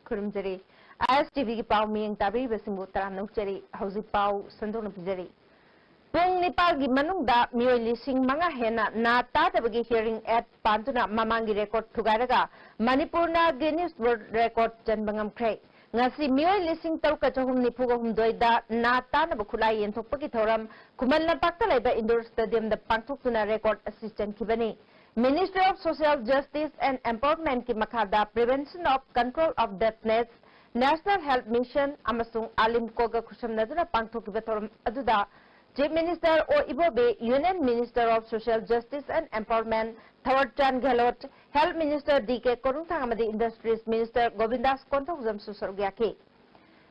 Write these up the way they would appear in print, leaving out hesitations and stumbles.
खुरुमजरी ISTV की पाव मियंग ताबी बसिंगो तराम नौचरी हौजी पाव संदोन पिजरी पुंग निपाल की मनुंगदा मियोय लिसिंग मंगा हेना ना तादबगी हियरिंग एट पांतुना ममांगी रेकॉर्ड थुगारगा मणिपुरना गिनीज वर्ल्ड रेकॉर्ड चनबंगम ख्रे ngasi miyoy lising taruka chahum nipuga humdoida na tanaba khulai yenthokpagi thoram kumal lampakta laiba indoor stadium da pangthoktuna record assistant kibani Ministry of Social Justice and Empowerment ki makhada Prevention of Control of Deafness National Health Mission amasung alim koga khushamnaduna pangthokiba thoram aduda Chief Minister O Ibobe, Union Minister of Social Justice and Empowerment, Thawarchand Gehlot, Health Minister D.K. Korungthang amadi Industries Minister Govindas Konthokjam susargyaki.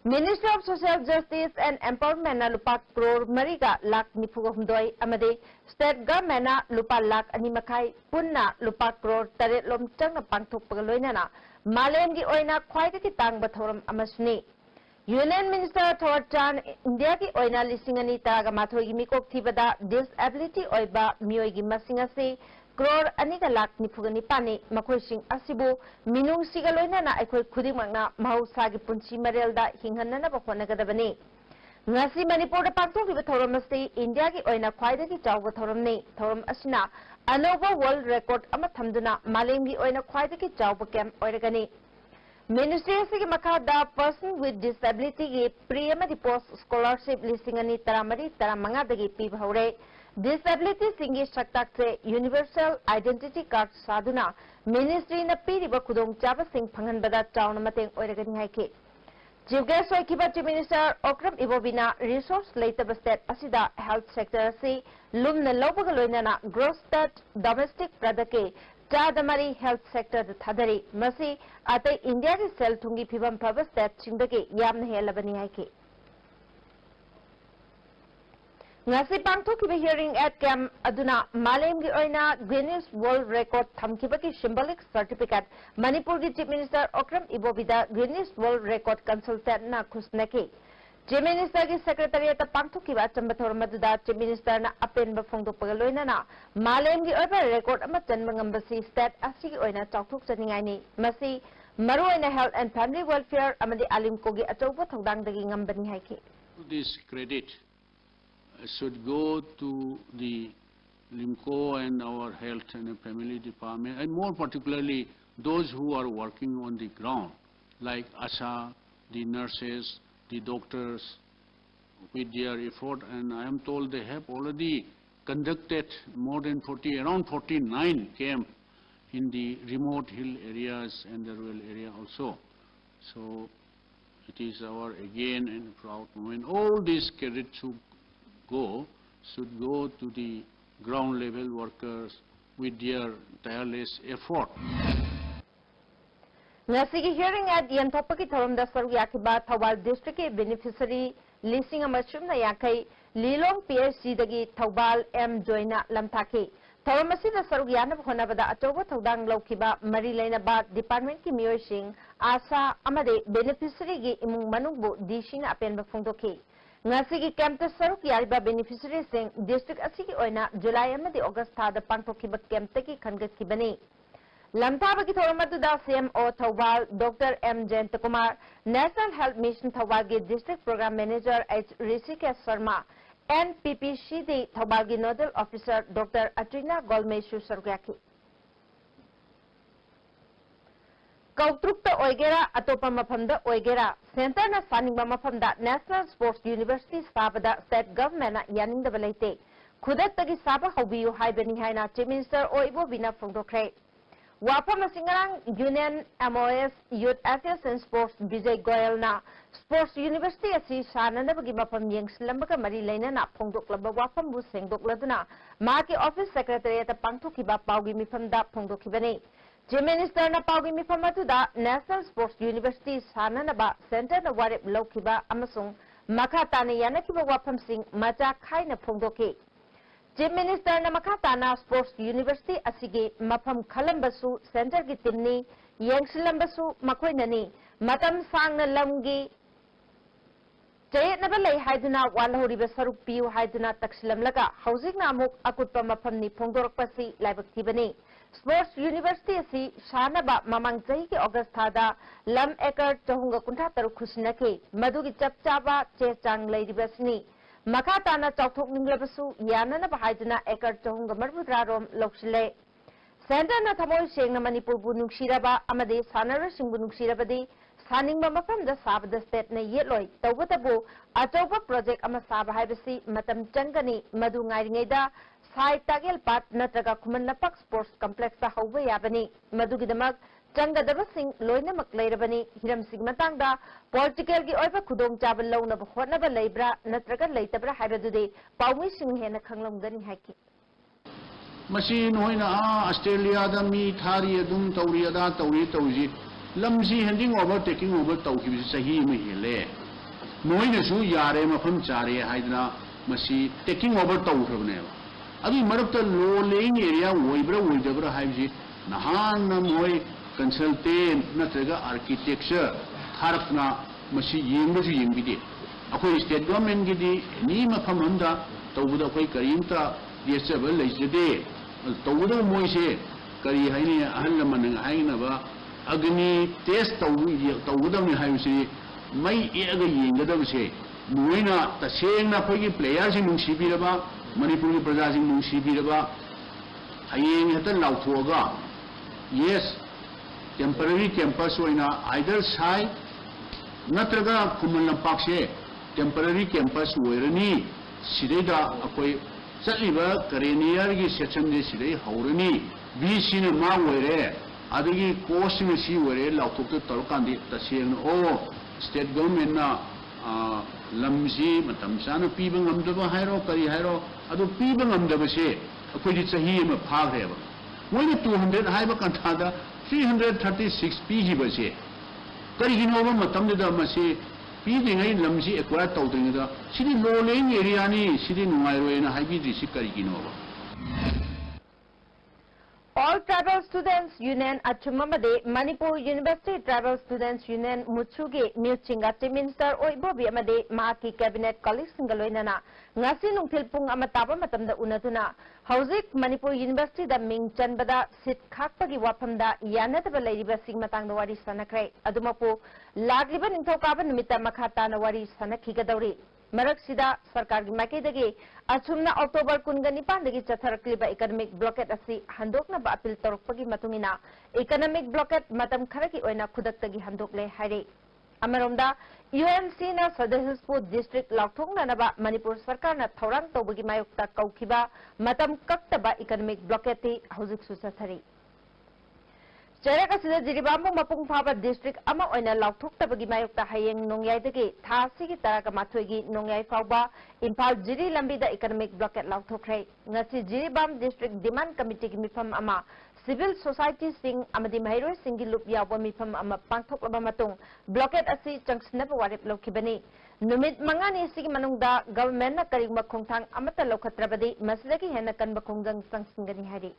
Ministry of Social Justice and Empowerment na lupa crore mariga lakh nipuga humdoi amadi State Government na lupa lakh animakai punna lupa crore taret lom chang na pangthokpaga loinana malem gi oina khwaidagi tangba thoram amasni. Union Minister Thawarchand India की ओइना लिसिंगनी तरागा माथोई की मिकोक थीबदा disability ओइबा मियोई की मसिंगसे crore अनिगा lakh निफुगनी पानी मखोइसिंग असिबो मिनुंग सिगलोइना ना अखोई खुदिमंगना महौसागी पुंसी मरेलदा हिंगनना बखोनगदबनी ngasi manipur da pangthokliba thoram asi india ki oina khwaidagi chawba thoram ni thoram asina anoba world record ama thamduna malem gi oina khwaidagi chawba camp oiragani Ministry of Makada Person with Disability ki pre-amadi post scholarship lisingani taramari taramanga pi bhaure disability singi shaktak se universal identity card saduna ministry na piriba khudong chaba sing phangan bada chauna mateng oiragani haike Chief Guest Chief Minister Okram Ibobina resource later state asida health sector se lumna lobaga loinana gross state domestic product ke Chadamari health sector the Thadari Masi at India ki sell thungi pibam purpose that chindaki yam helabani haike. Ngasi pangtho ki hearing at Cam Aduna Malem gi oina Guinness World Record thamkibaki symbolic certificate Manipur ki Chief Minister Okram Ibobida Guinness World Record consultant na khusnaki. Chief Minister की Secretariat pangthok ki ba chambathor maduda Chief Minister na apen ba phongdok pagaloina na malem gi oiba record ama chanbangam basi state asi gi oina chawthok chaningai ni masi maroina health and family welfare amadi alim ko gi achauba thogdang dagi ngambani haiki This credit should go to the LIMCO and our health and family department and more particularly those who are working on the ground like ASHA, the nurses, the doctors with their effort, and I am told they have already conducted more than around 49 camps in the remote hill areas and the rural area also. So it is our again and proud moment. All these credits should go to the ground level workers with their tireless effort. Ngasigi hearing at Yantopaki Thoram da Saru Yakiba Thawal District beneficiary leasing a mushroom na Yakai Lilong PSC dagi Thawal M Joina Lamtaki Thoramasi da Saru Yana Honabada Atoba Thawdang Lokiba Marilena Ba Department ki Miyoy Singh Asa Amade beneficiary gi imung manungbo dishing apen bafungdoki Ngasigi campus Saru Yariba beneficiary Singh district asigi oina July amadi August thada pangtokiba camp taki khangat ki bani Lamtabaki Thoramatuda CMO Thawal Dr. M. Jayantakumar, National Health Mission Thawalgi District Program Manager H. Rishikesh Sharma, NPPCD Thawalgi Nodal Officer Dr. Atrina Golmeshu Sargyaki. Kautrukta Oigera Atopa Mafamda Oigera, Center na Saningba Mafamda National Sports University Sabada State Government na Yaning the Valete. Kudat Tagi Saba Hobiyu Haibani Haina, Chief Minister Oibo Bina Fungdokre. Wapam Singarang Union MOS Youth Affairs and Sports Vijay Goyal na Sports University asi Shanana bagi mapam yang selambaka mari laina na phongdok laba wapam bu sengdok laduna ma ki office secretary at pangthok ki ba paugi mifam da phongdok ki bani Chief Minister na paugi mifam atu da National Sports University Shanana ba center na warep loki ba amasung makha tani yana ki ba wapam sing macha khai na phongdok ki Chief Minister na makatana Sports University asigi mafam khalambasu center ki timni yengsilambasu makoinani matam sangna lamgi chayetnaba lay haiduna walahoriba saruk piu haiduna taksilamlaga housing na amuk akutpa mafam ni phongdorakpasi laibak thibani sports university असी शानबा ममंग चही के अगस्त थादा lump एकर 453 खुसिनके मधुगी चपचाबा चे चांग लेरिबसनी मखा ताना चौथोकनिंगलबसु याननबा हाइदना एकर 453 रोम लौसिले centre थमोय सेंगना Manipur नुंगसिरबा अमदे सानरसिंग नुंगसिरबदी सानिंगबा मफमदा साबदा state ने येलोय तौबतबु अचौबा project अमा साबा हाइबसी मतम चंगनी मधु ngairingeda साइ तागेल पाट नत्रगा खुमन लपक स्पोर्ट्स कॉम्प्लेक्स ता हौबा याबनी मधुगिदमक चंगदबसिंग लोइनमक लेरबनी हिरमसिंग मतांगदा पॉलिटिकल की ओइबा खुदोंग चाब लौनब होनबा लेब्रा नत्रगा लेतबरा हाइबदुदे पाउमिसिंग हेना खंगलमगनी हाइकी मसी नोइना ऑस्ट्रेलिया दा मी थारी अदुम तौरी अदा तौरी तौजी लमसी हैंडिंग ओवर टेकिंग ओवर तौखिबि सही में हेले नोइनसु यारे मफम चारे हाइदना मसी टेकिंग ओवर तौखरबने अभी मरक्त लो लेइंग एरिया ओइब्रा ओइदबरा हाइबि नहान मोय कंसल्टेंट नत्रगा आर्किटेक्चर थारकना मसी येंबसु येंबिदे अखोय स्टेट गवर्नमेंट गिदी नि मफम हमदा तौबदा अखोय करीमता येसबल लेजदे तौबदा मोयसे करी हाइने अहल लमन हाइनबा अग्नि टेस्ट तौबदमनि हाइबसे मई एगा येंगदबसे मोइना तसेंगना फगी प्लेयर सिंग नुंसिबिरबा मणिपुर की प्रजा सिंह नुंसिबिरबा हयेंग हेता लाउथोगा यस टेम्पररी कैंपस होइना आइदर साइड नत्रगा खुमन लंपाक से टेम्पररी कैंपस होइरनी सिदैदा अकोय चलिबा करेनियर की सेक्शन दे सिदै हौरनी बीसी ने मा होइरे अदगी कोस्ट में सी होइरे लाउथोक तौरकांदि तसेंग ओ स्टेट गवर्नमेंट ना लमसी मतम चाना पीबा ngamdaba hairo kari hairo adu पीबा ngamdabase अखोयदि चही में फाग्रेबा मोइने 200 हाइबा कंथादा 336 पीजिबसे करिगिनोबा मतमदा मसे पीदिङै लमसी एक्वायर तौदृङदा सिदि लोलेंग एरियानी सिदि नुङाइरोयना हाइबिदि सि करिगिनोबा All Tribal Students Union Achumamade Manipur University Tribal Students Union Muchugi Muchinga Chief Minister Oibobi Amade Mahaki Cabinet colleagues Singaloinana Ngasi Nungthil Pung Amataba Matamda Unatuna Hauzik Manipur University da Ming Chanbada Sit Khakpagi Wapamda Yanataba Ladiba Sigmatang Wari Sanakre Adumapu Lagliba Ningthokaba Numita Makhatana Wari Sanakhigadori मरक सिदा सरकार की माइकेदगी अचुमना October 29 चथरक्लिबा economic blockade असि हंदोकना appeal तौरपगी मतुंगिना economic blockade मतम Kharki ओइना खुदक्तगी हंदोकले हाइरे अमरोमदा UNC ना सदस्यपु district लाउथोंगनाबा Manipur सरकार ना थौरांग तौबगी मायोक्ता कौखिबा मतम कक्तबा economic blockade ति हौजिक सुचथरी चरक असिदा जिरिबामु मपुंग फाबा डिस्ट्रिक्ट अमा ओइना लाउथोक्तबगी मायोक्ता हयेंग नोंगयाइदगी थासिगी तरका माथोइगी नोंगयाइ फावबा इम्फाल जिरी लंबीदा इकोनॉमिक ब्लॉकेट लाउथोखरे ngasi Jiribam district demand committee की मिफम अमा सिविल सोसाइटी सिंग अमदी महिरोय सिंगी लुप यावबा मिफम अमा पांथोकलबा मतुंग ब्लॉकेट असि चंगसनब वारेप लौखिबनी नुमित मंगानी सिगी मनुंगदा गवर्नमेंट ना करिगमा खोंथांग अमता लौखत्रबदी मसलगी हेना कनबा खोंगंग संगसिंगनी हारी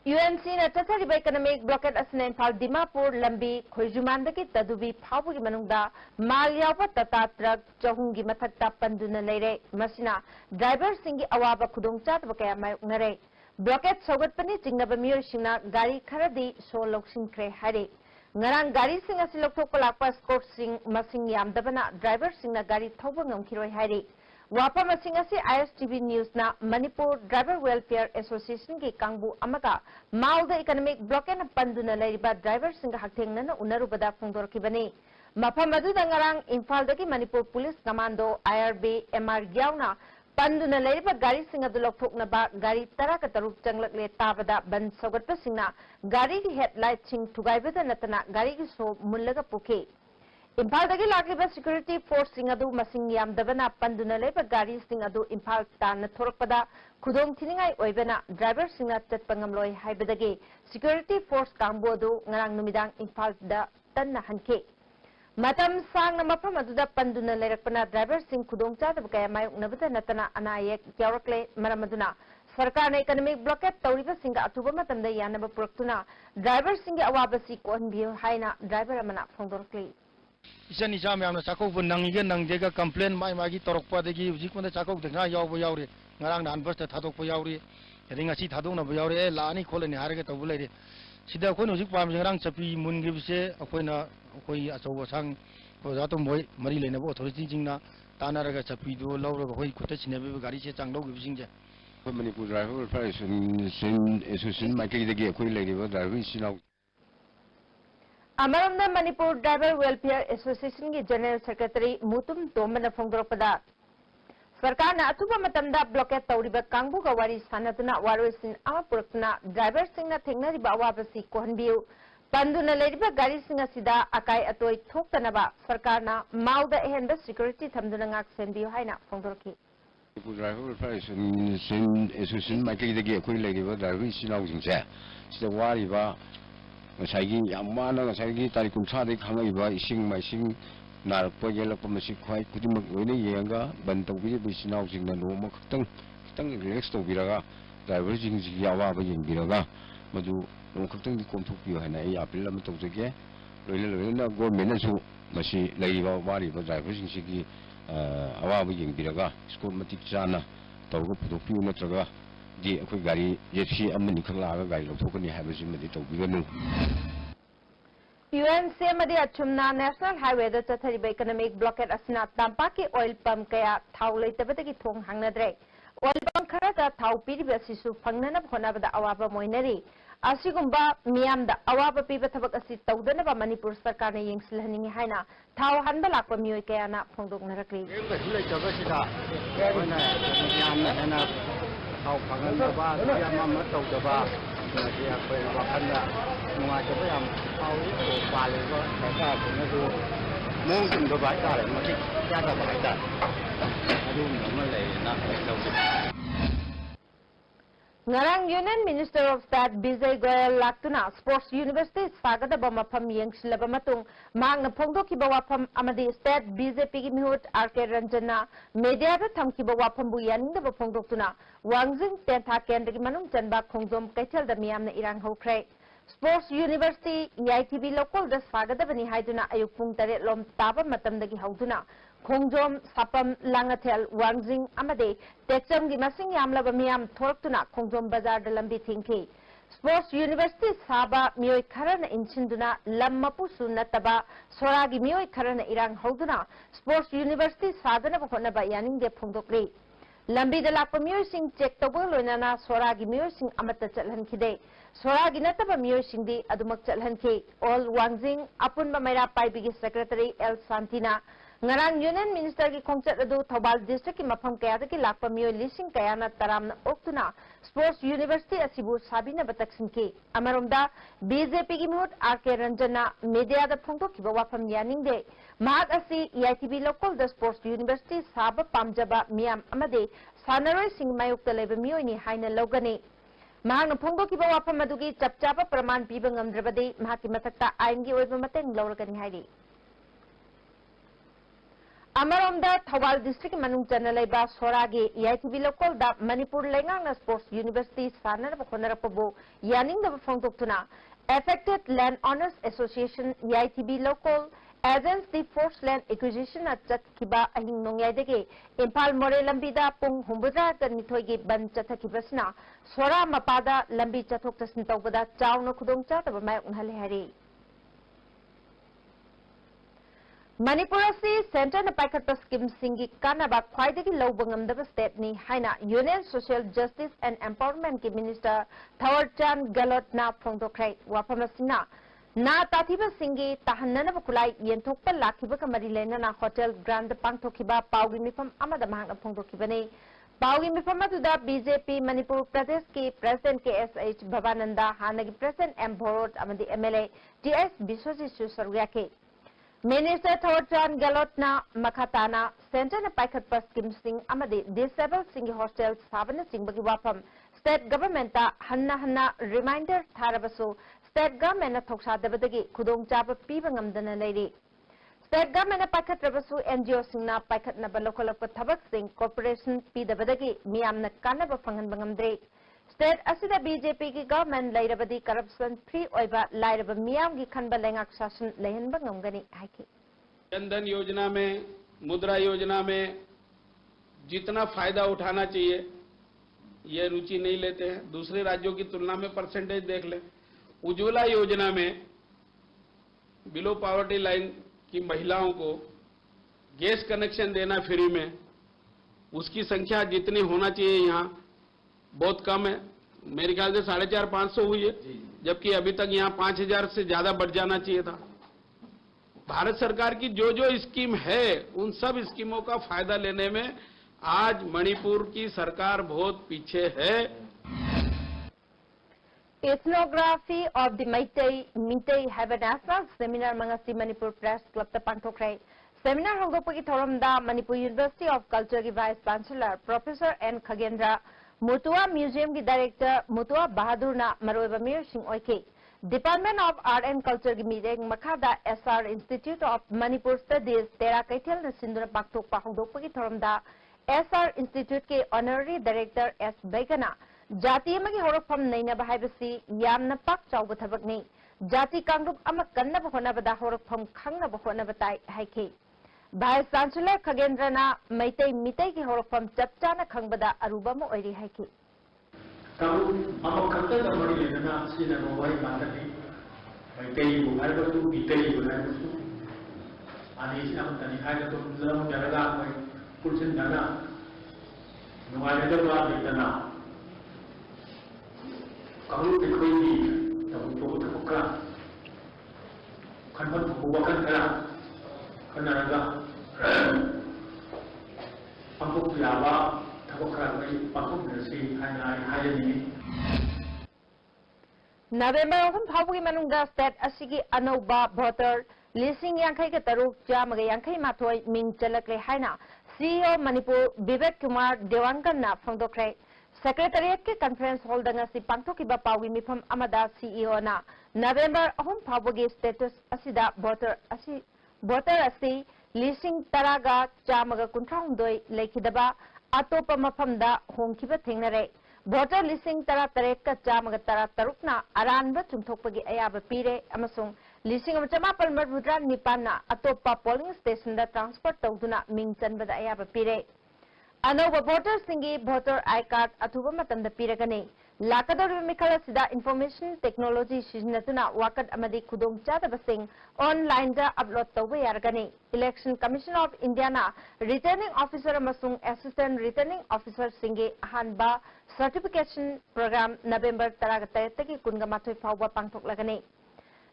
UNC na chathariba economic blockade asne Imphal Dimapur lambi khoijumandagi tadubi phawbugi manungda mal yawa tata truck chahungi mathakta panduna leire masina driver singi awaba khudongchatba kaya mayoknare blockade sogatpani chingnaba miyor singna gari kharadi so loksinkhre hare ngarang gari sing asi lokthokpa lakpa escort sing masing yamdabana driver singna gari thawba ngamkhiroi hare वापा मसिंग असी ISTV news ना Manipur driver welfare association की कांगबू अमका माउद economic blockade पंदुना लेरिबा driver सिंग हक्थेंगना उनरुबदा फोंदोरखिबनी मफम अदुदा ngarang इम्फाल दगी Manipur police commando IRB MR ग्याउना पंदुना लेरिबा गाड़ी सिंग अदु लौथोकनबा गाड़ी 10 का तरुक चंगलकले ताबदा बन सौगतपा सिंगना गाड़ी की हेडलाइट सिंग थुगाइबदा नतना गाड़ी की सो मुल्लगा पुखे इम्फाल दगी लागिबा सिक्योरिटी फोर्स सिंग अदु मसिंग यामदबना पंदुना लेबा गाड़ी सिंग अदु इम्फाल तान थोरकपदा खुदोंग थिनिंगाई ओइबना ड्राइवर सिंग चटपा ngamloi हाइबदगी सिक्योरिटी फोर्स कांगबो अदु ngarang numidang इम्फाल दा तन्ना हनखे मतम सांगना मफम अदुदा पंदुना लेरकपना ड्राइवर सिंग खुदोंगचादब कया मायोकनबदा नतना अनायक यावरकले मरम अदुना सरकार ने इकोनॉमिक ब्लॉकेट तौरिबा सिंग अथुबा मतमदा यानब पुरक्तुना ड्राइवर सिंग अवाबसी कोहनबियो हाइना ड्राइवर अमना फोंदोरकले इसन इसा मैम चाकौब नंगे नंगेगा कंप्लेन माई मागी तौरपदी हूँ चाकौदना यावरे ngarang nan बस थादोप यावरी ring asi thadong na bayawre la ani kholani harage tabu leire sida khoi hojik pam rang chapi mungribse akoina akoi achaw sang oja to moi mari leina bo authority jingna tanaraga chapi do lawraga hoi khuta chinebe gari che changlo gi bisingje Manipur Driver Association Maikidagi akhoi leiriba driver sinau Amaramda Manipur Driver Welfare Association ki General Secretary Mutum Tomana Phongdorpada Sarkar na atuba matamda blockade tawriba kangbu ka wari sanatuna waroisin ama purakna driver singna thengnariba awabasi kohanbiu panduna leiriba gari singa sida akai atoi thoktanaba sarkar na mauda ehenba security thamduna ngak senbiu haina phongdorki Manipur Driver Association Maikidagi akhoi leiriba driver sinau jingse sida wariba ngasai yamana ngasai tarik kumsa de khangai ising maising narakpa yelakpa masi khwai khudimak loina yenga ban tawbi bisinau jingna noma khtang relax tawbiraga driver jing ji yawa ba yengbiraga madu nom khtang di komthukpi hana ai apil am tawjege loina government asu masi leiriba wari ba driver jing sigi awa ba yengbiraga school matik chana tawga pudokpi natraga di akhoi gari jeepsi amani khangla ga gari lothokani habasi madi tawbiganu UNC Achumna National Highway da chathariba economic blockade asina tampaki oil pump kaya thau leitabadagi thong hangnadre oil pump khara da thau piriba sisu phangnana phonabada awaba moinari asigumba miyamda awaba piba thabak asi tawdanaba Manipur sarkar na yengsilhaningi haina thau hanba lakpa miyoi kaya na phongdoknarakri thau phanganaba yamama tawdaba dia akhoi wakhanda nungaitaba yam thau paleba sarkar na du mong tum do bai ta le ma ki ya da bai ta adu ma le na tawdi Ngarang Union Minister of State Bijay Goyal laktuna Sports University sagadaba mafam yengsilaba matung mangna phongdokiba wafam amadi State BJP ki mihut RK Ranjana media da thamkiba wafam bu yaningdaba phongdoktuna Wangjing Tentha Kendra ki manung chanba khongjom kaithal da miyamna irang hokre Sports University YTB local da sagadabani haiduna ayuk pung 8 lom taba matamdagi hauduna khongjom sapam langathel Wangjing amade techam gi masing yamlaba miyam thoraktuna khongjom bazar da lambi thingki Sports University saba miyoi kharana inchinduna lammapu sunataba soragi miyoi kharana irang hauduna Sports University sadana bkhona ba yaning de phongdokri lambi da lakpa miyoi sing check tawba loinana soragi miyoi sing amata chalhan khide soragi nataba miyoi sing di adumak chalhan ki all Wangjing apunba maira paibigi secretary L Santina Ngarang Union Minister ki khongchat adu Thobal district ki mafam kaya ki lakpa miyoi lising kaya na taramna oktuna Sports University asibu sabina bataksin ki amaromda BJP ki mihut RK Ranjana media da phongtok ki wafam yaning de mahak asi YTB local da Sports University saba pamjaba miyam amade sanaroi sing mayukta leba miyoi ni haina logani mahak na phongtok ki wafam adugi chapchapa praman piba ngamdrabadi mahak ki mathakta ain gi oiba mateng lawragani hairi Amaromda Thobal district manung chanalaiba soragi YTB local da Manipur Lengang Sports University sanar bkhonarapabu yaning da phongtoktuna affected land owners association YTB local against the forced land acquisition at chatkiba ahing nongyadege Impal More lambida pung humbudra kanithoi gi ban chathakibasna sora mapada lambi chathok tasin tawbada chawna khudongcha taba mai unhale hari Manipur asi Center na paikhatpa scheme singi kanaba khwaidagi lawba ngamdaba state ni haina Union Social Justice and Empowerment ki Minister Thawarchand Gehlot na phongdokrai wafamasina na tathiba singi tahannana bakulai yenthokpa lakhiba kamari lena Hotel Grand pangthokiba paugi mifam amada mahang phongdokibani paugi mifam aduda BJP Manipur Pradesh ki President KSH Bhavananda hanagi President M Bhorot amadi MLA TS Biswajit Susarya ke Minister Thawarchand Gehlot na makhatana Center na paikhatpa scheme sing amadi disabled singi hostel sabana singbagi wafam state government ta hanna reminder tharabasu state government na thoksadabadagi khudongchaba piba ngamdana leiri state government na paikhatrabasu NGO singna paikhatna balokolakpa thabak sing corporation pidabadagi miyamna kanaba phanganba ngamdre State asida BJP ki government lairabadi corruption free oiba lairaba miyam ki khanba lengak shasan lehenba ngamgani haiki Jan Dhan योजना में मुद्रा योजना में जितना फायदा उठाना चाहिए ये रुचि नहीं लेते हैं। दूसरे राज्यों की तुलना में परसेंटेज देख लें। उज्ज्वला योजना में बिलो पॉवर्टी लाइन की महिलाओं को गैस कनेक्शन देना फ्री में, उसकी संख्या जितनी होना चाहिए यहाँ बहुत कम है। मेरे ख्याल से 450-500 हुई है, जबकि अभी तक यहाँ 5000 से ज्यादा बढ़ जाना चाहिए था। भारत सरकार की जो जो स्कीम है उन सब स्कीमों का फायदा लेने में आज मणिपुर की सरकार बहुत पीछे है। Ethnography of the Meitei have a national seminar mangasi Manipur Press Club ta pangthokre. Seminar hongdokpagi thoramda Manipur University of Culture ki Vice Chancellor Professor N Khagendra, Mutua Museum ki Director Mutua Bahadur na maroiba mir sing oike. Department of Art and Culture ki meeting makhada SR Institute of Manipur Studies Tera Kaithel na sinduna pangthokpa hongdokpagi thoramda SR Institute ke Honorary Director S Baigana जाति अमगी होरफम नैनब हाइबसी यामना पाक चाउब थबकनी जाति कांगरूप अमा कन्नब होनबदा होरफम खंगनब होनब ताई हाइखे vice chancellor खगेंद्रना Meitei मितै की होरफम चपचाना खंगबदा Aruba म ओइरी हाइखे कांगरूप अमा खत्ता दमड़ी लेना सिना मोबाइल मातनी मैतै बु हाइबसु मितै बु हाइबसु आनी सिना तनी हाइला तो जम जरगा मै पुलसिन दाना नुवायदा लेतना कांगरूप के कोई भी तब तो थपका खनबन बुबकन करा खनरगा पंपु याबा थपका में पंपु नसी हायनी नवेंबर अहम फाउगी मनुंगा स्टेट असिगी अनौबा भोटर लिसिंग यांखै के तरुक Jamge यांखै माथोय Ming चलकले हाइना CEO Manipur Vivek Kumar Dewangan फोंदोखरे secretariat के कॉन्फ्रेंस हॉल दंगसी पांगथोकिबा पावी मिफम अमदा सीईओ ना नवेंबर अहम फाउगी स्टेटस असिदा भोटर असि लिसिंग तरागा चामगा कुंथ्राहुंदोय लेखिदबा अतोप मफमदा होंखिबा थेंगनरे भोटर लिसिंग तरा तरेट का चामगा तरा तरुकना अरानबा चुंथोकपगी अयाबा पीरे अमसुंग लिसिंग चमापल मरबुद्रा निपाना अतोपा पोलिंग स्टेशन दा ट्रांसफर तौदुना मिंग चनबदा अयाबा पीरे अनौबा भोटर सिंगी भोटर आई कार्ड अथुबा मतंदा पीरगने लाकदौरिबा मिखल असिदा इन्फॉर्मेशन टेक्नोलॉजी सिजनतुना वाकत अमदी खुदोंग चादबसिंग ऑनलाइन दा अपलोड तौबा यारगने इलेक्शन कमीशन ऑफ इंडिया ना रिटर्निंग ऑफिसर अमसुंग असिस्टेंट रिटर्निंग ऑफिसर सिंगे अहानबा सर्टिफिकेशन प्रोग्राम नवेंबर 13 कुनगा माथोय फाउबा पांगथोकलगने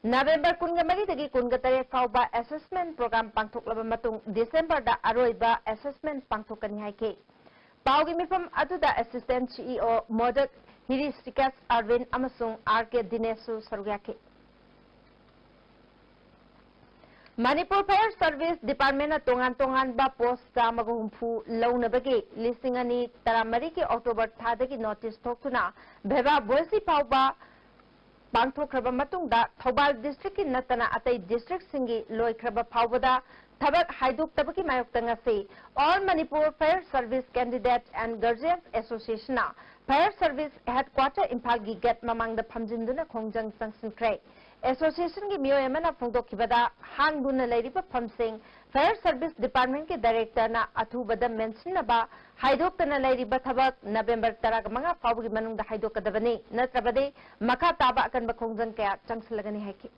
नवेंबर कुनगमरी कुनगतरे फाउबा असेसमेंट प्रोग्राम पांगथोकलब मतुंग डिसेंबर दा अरोइबा असेसमेंट पांगथोकनी हाइके पाउगी मिफम अदुदा असिस्टेंट सीईओ मोदक हिरिस्टिकस अरविंद अमसुंग आरके दिनेशु सरुयाके मणिपुर फायर सर्विस डिपार्टमेंट तोंगान तोंगान बा पोस्ट चामग हुंफु लौनबगे लिसिंग अनि तरामरी के अक्टोबर थादगी नोटिस थोक्तुना भेबा बोलसी फाउबा पांगथोखरबा मतुंगदा थौबाल डिस्ट्रिक्ट की नतना अतई डिस्ट्रिक्ट सिंगी लोइखरबा फाउबदा थबक हाइदोक्तबकी मायोक्तंगसे all Manipur fire service candidate and guardians association fire service headquarter Imphal की गेट ममांगदा फमजिंदुना खोंजंग संगसिनख्रे एसोसिएशन की मियोयमना फोंदोखिबदा हांगदुना लेरिबा फमसिंग फायर सर्विस डिपार्टमेंट के डायरेक्टर ना अथुबदा मेंशनबा हाइदोक्तना लेरिबा थबक नवेंबर 15 फाउबगी मनुंगदा हाइदोकदबनी नत्रबदे मखा ताबा अकनबा खोंजंग कया चंगसलगनी हाइकी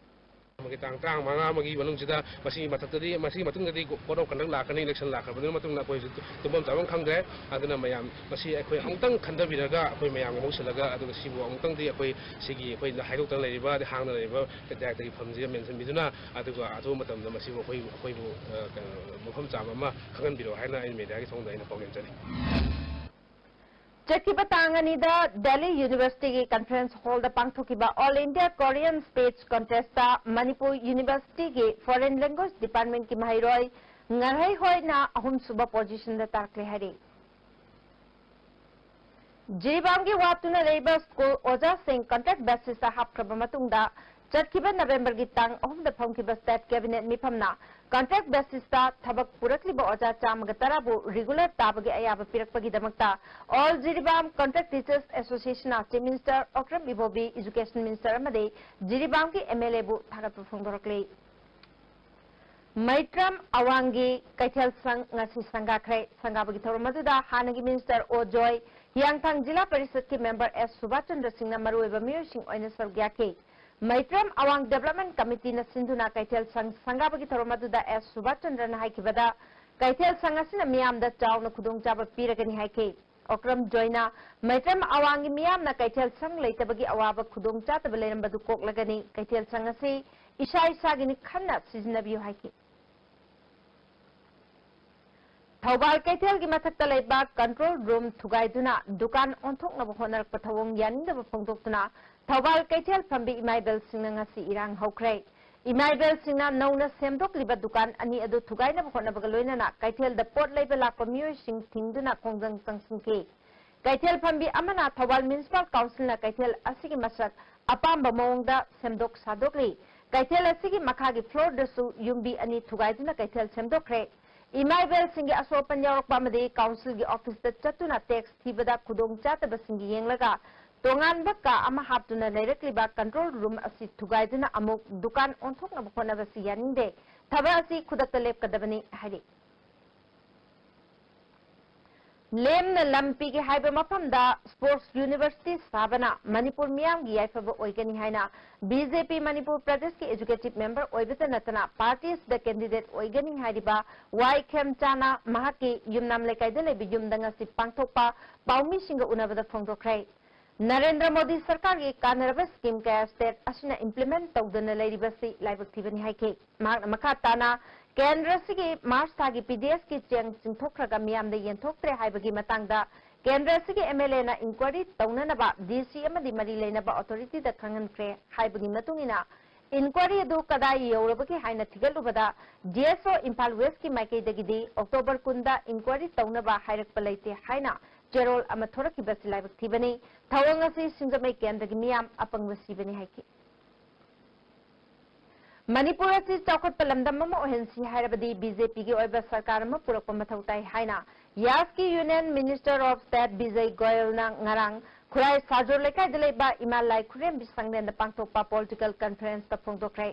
तांग तांग मांगा मगी मनुंगसिदा मसी मथक्तदी मसी मतुंगदी कोड ऑफ कंडक्ट लाखनी इलेक्शन लाखरबदि मतुंगना कोइ तुमम ताबम खंगदे अदुना मयाम मसी अखोय अमुतंग खंदबिरगा अखोय मयाम मौसलगा अदुगा सिबु अमुतंगदी अखोय सिगी अखोय हाइदोक्तन लेरिबा हांगना लेरिबा डायरेक्टरी फमजि मेंशन बिदुना अदुगा अथु मतमदा मसी अखोय अखोयबु मफम चाम अमा खंगनबिरो हाइना इन मीडिया की थोंदा इन पाउलेन चली चक्कीबा तांगनीदा दिल्ली यूनिवर्सिटी की कॉन्फ्रेंस हॉल दा पांगथोकिबा all India Korean speech contest Manipur university के फॉरेन लैंग्वेज डिपार्टमेंट की महिरोय ngahai hoi na ahum suba position da takle hari Jiribam ki watuna labor school oja sing contract basis sa hapkraba matungda चटकीबा November की तांग अहम द फमकीबा स्टेट कैबिनेट मिफमना contract basis ता थबक पुरकलिबा ओजा चामग तराबु रेगुलर ताबगे अयाब पिरकपगी दमकता all Jiribam contract teachers association chief minister Okram Ibobi education minister अमदे जिरिबाम की एमएलए बु थागत फंगदोरकले मैत्रम अवांगी कैथल संग ngasi संगाखरे संगाबगी थोर मदुदा हानगी मिनिस्टर ओ जॉय हियांगथांग जिला परिषद के मेंबर एस सुभाष चंद्र सिंह ना मरुएबा मियोइसिंग ओइना सरग्या के मैत्रम अवांग डेवलपमेंट कमिटी ना सिंधुना कैथेल संघ संगाबगी थरोम अदुदा एस सुभाष चंद्र ना हाइकिबदा कैथेल संघ असिना मियामदा चावना खुदोंचाबा पीरगनी हाइके ओक्रम जोइना मैत्रम अवांगी मियामना कैथेल संघ लेतबगी अवाबा खुदोंचातब लेरंबदु कोकलगनी कैथेल संघ असि इसा इसागिनी खन्ना सिजनबियो हाइके थौबाल कैथेल की मथक्ता लेबा कंट्रोल रूम थुगाइदुना दुकान ओंथोकनब होनरक पथवोंग यानिंदब फोंदोक्तुना थौबाल कैथेल फंबी इमाइबेल सिंगना ngasi इरांग हौख्रे इमाइबेल सिंगना नौना सेमदोकलिबा दुकान अनि अदु थुगाइनब होनबग लोइनना कैथेल द पोर्ट लेबा लाकपा मियोइ सिंग थिंगदुना खोंजंग चंगसिंके कैथेल फंबी अमना थौबाल म्युनिसिपल काउंसिलना कैथेल असिगी मसक अपाम्बा मौंगदा सेमदोक सादोकली कैथेल असिगी मखागी फ्लोर दसु युंबी अनि थुगाइदुना कैथेल सेमदोक्रे इमाइबेल सिंह असोपन यौरकपामदे काउंसिल की ऑफिस चतुना टैक्स थीबदा खुदोंग चातबसिंग येंगलगा तोंगानबा का अमा हापतुना लेरकलिबा कंट्रोल रूम असि थुगाइदुना अमुक दुकान ओंथोकनब होनबसि यानिंदे थबा असि खुदक्ता लेपकदबनी हाइरि लेमना लंपी के हाइबा मफमदा स्पोर्ट्स यूनिवर्सिटी साबना मणिपुर मियाम की याइफब ओइगनी हाइना बीजेपी मणिपुर प्रदेश के एजुकेटिव मेंबर ओइबत नतना पार्टीज द कैंडिडेट ओइगनी हाइरिबा वाई खेमचाना महाके युमनाम लेकाइद लेबि युमदंगसि पांगथोकपा पाउमी सिंग उनबद फोंदोखरै नरेंद्र मोदी सरकार की कानरब स्कीम कया स्टेट असिना इंप्लीमेंट तौदना लेरिबसि लाइबक थिबनी हाइके मखा ताना केंद्र सिगी मार्च थागी पीडीएस की चेंग चिंथोखरगा मियाम दे येंथोक्त्रे हाइबगी मतांगदा केंद्र सिगी एमएलए ना इंक्वायरी तौननबा डीसी अमदी मरी लेनबा अथॉरिटी दा खंगनख्रे हाइबगी मतुंगिना इंक्वायरी अदु कदाई यौरबगी हाइना थिगलुबदा डीएसओ इंफाल वेस्ट की माइकेदगिदी अक्टोबर 10 इंक्वायरी तौनबा हाइरकपा लेते हाइना चेरोल अमा थोरकी बसि लाइबक थिबनी थवंग असि सिंगमै केंद्र की मियाम अपंग बसिबनी हाइके मणिपुर असि चौखट लमदम अमा ओहेंसी हाइरबदी बीजेपी की ओइबा सरकार अमा पुरकपा मथौ ताइ हाइना यास की यूनियन मिनिस्टर ऑफ स्टेट विजय गोयल ना ngarang खुराई साजोर लेकाइ दलेबा इमा लाई खुरेम बिसंगनेन पांगथोकपा पॉलिटिकल कॉन्फ्रेंस ता फोंदोक्रै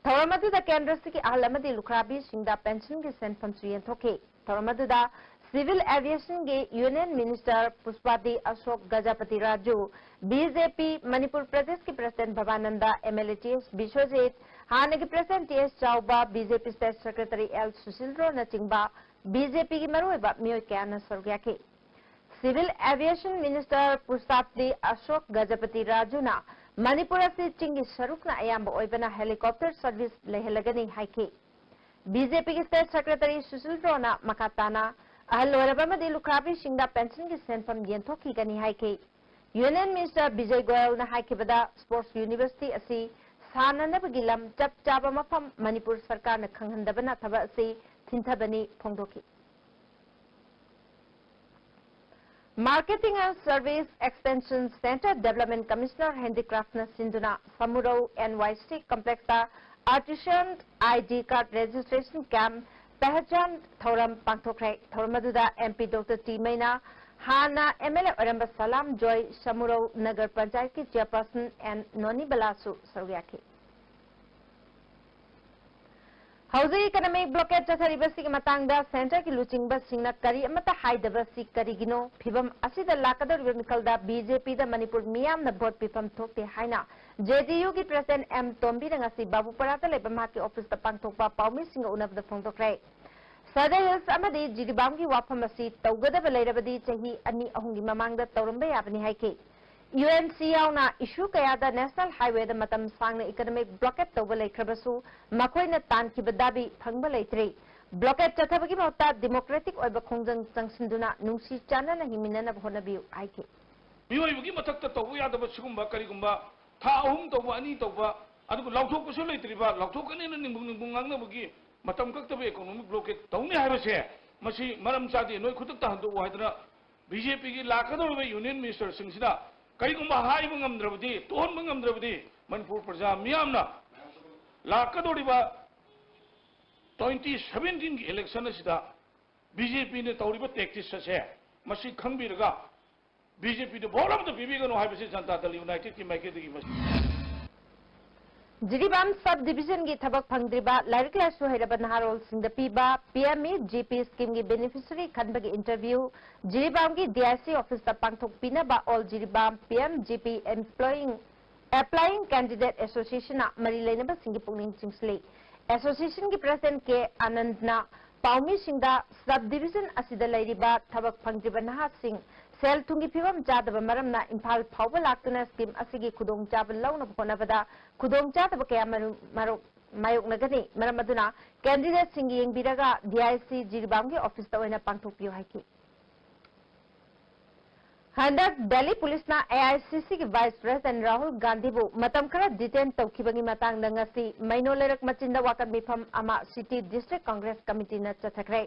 थौरमदुदा केंद्र सिगी अहल अमदी लुखराबी सिंगदा पेंशन की सेंफम सुयेन थोके थौरमदुदा सिविल एविएशन के union minister Pusapati Ashok Gajapathi Raju BJP Manipur Pradesh के president Bhabananda MLA TS Biswajit हाने के president TS Chaoba BJP state secretary L Sushilro नचिंबा बीजेपी की मरुएबा मियोय कयाना सरग्याके civil aviation minister Pusapati Ashok Gajapathi राजूना मणिपुर से चिंगी सरुकना अयाम्ब ओइबना हेलीकॉप्टर सर्विस लेहलगनी हाइके बीजेपी के स्टेट सेक्रेटरी सुशीलरो ना मकाताना अहल लोरबमदी लुखराबी सिंगदा पेंशन की सेंफम येंथोखीगनी हाइके यूनियन मिनिस्टर विजय गोयल ना हाइकेबदा स्पोर्ट्स यूनिवर्सिटी असि साननबगी लम चप चाबा मफम मणिपुर सरकार ना खंगहंदबना थबा असि थिंथबनी फोंदोखी marketing and service extension centre development commissioner handicraft ना सिंधुना समुरौ एनवाईसी कॉम्प्लेक्स ता artisan ID card registration camp पहचान थौरम पांगथोखरै थौरमदुदा एमपी डॉक्टर टी मैना हाना एमएलए ओरंब सलाम जॉय समुरौ नगर पंचायत की चेयरपर्सन एंड नोनी बलासु सरग्याके हौजी इकोनॉमिक ब्लॉकेज चथरिबसी की मतंगदा सेंटर की लुचिंगबा सिंगना करी अमता हाइदबसी करिगिनो फिबम असिदा लाकदर मिकलदा बीजेपी दा मणिपुर मियाम न वोट पिफम थोकते हाइना जेडीयू की प्रेसिडेंट एम तोम्बी रंगसी बाबूपराता लेबा माकी ऑफिस ता पांगथोकपा पाउमी सिंग उनबदा फोंदोक्रै सदर हिल्स अमदी जिरिबाम की वाफम असि तौगदब लेरबदी चही अनि अहुंगी ममांगदा तौरंबा याबनी हाइके यूएनसी यावना इशू कयादा नेशनल हाईवे दा मतम सांगना इकोनॉमिक ब्लॉकेट तौबा लेखरबसु मखोइना तानखिबदाबी फंगबा लेत्रे ब्लॉकेट चथबगी मौता डेमोक्रेटिक ओइबा खोंजंग चंगसिंदुना नुंसी चानना हिमिनना होनबियु हाइके मियोइबगी मथक्ता तौबा यादबा सिगुंबा करिगुंबा था अहुम तौबा अनि तौबा अदुगु लाउथोकपसु लेत्रिबा लाउथोकनेना निंबुंग ngangnabagi matam kaktaba economic blockade tawni haibase masi maram chadi noi khutakta handu waidana BJP की लाकदौरबा यूनियन मिनिस्टर सिंगसिदा कईगुंबा हाइबा ngamdrabadi तोहनबा ngamdrabadi मनपुर प्रजा मियामना लाकदौरिबा 2017 की इलेक्शन असिदा बीजेपी ने तौरिबा टैक्टिस असे मसी खंगबिरगा बीजेपी दे भोट अमता पिबिगनो हाइबसे जनता दल यूनाइटेड की माइकेदगी जिरीबाम सब डिवीजन की थबक फंगद्रिबा लाइरिक लाइसु हैरबा नहारोल सिंह पीबा पीएमई जीपी स्कीम की बेनिफिशियरी खनबगी इंटरव्यू जिरीबाम की डीआईसी ऑफिस पांथोक पीनबा all Jiribam PMEGP applying candidate association मरी लेनबा सिंह पुनिंग चिंगसले एसोसिएशन की प्रेसिडेंट के आनंदना पाउमी सिंह सब डिवीजन असिदा लैरिबा थबक फंगद्रिबा नहा सिंह सेल थुंगी फिवम चादब मरमना इम्फाल फाउबा लाक्तुना स्कीम असिगी खुदोंग चाब लौनब होनबदा खुदोंग चादब कया मायोकनगनी मरम अदुना कैंडिडेट सिंह येंगबिरगा डीआईसी जिरीबाम की ऑफिस तवैना पांथोकपियो हाइकी हंदक दिल्ली पुलिस ना एआईसीसी की वाइस प्रेसिडेंट राहुल गांधी बु मतम खरा डिटेन तौखिबगी मतांग दंगसी मैनो लेरक मचिंदा वाकन मिफम अमा सिटी डिस्ट्रिक्ट कांग्रेस कमिटी ना चथखरे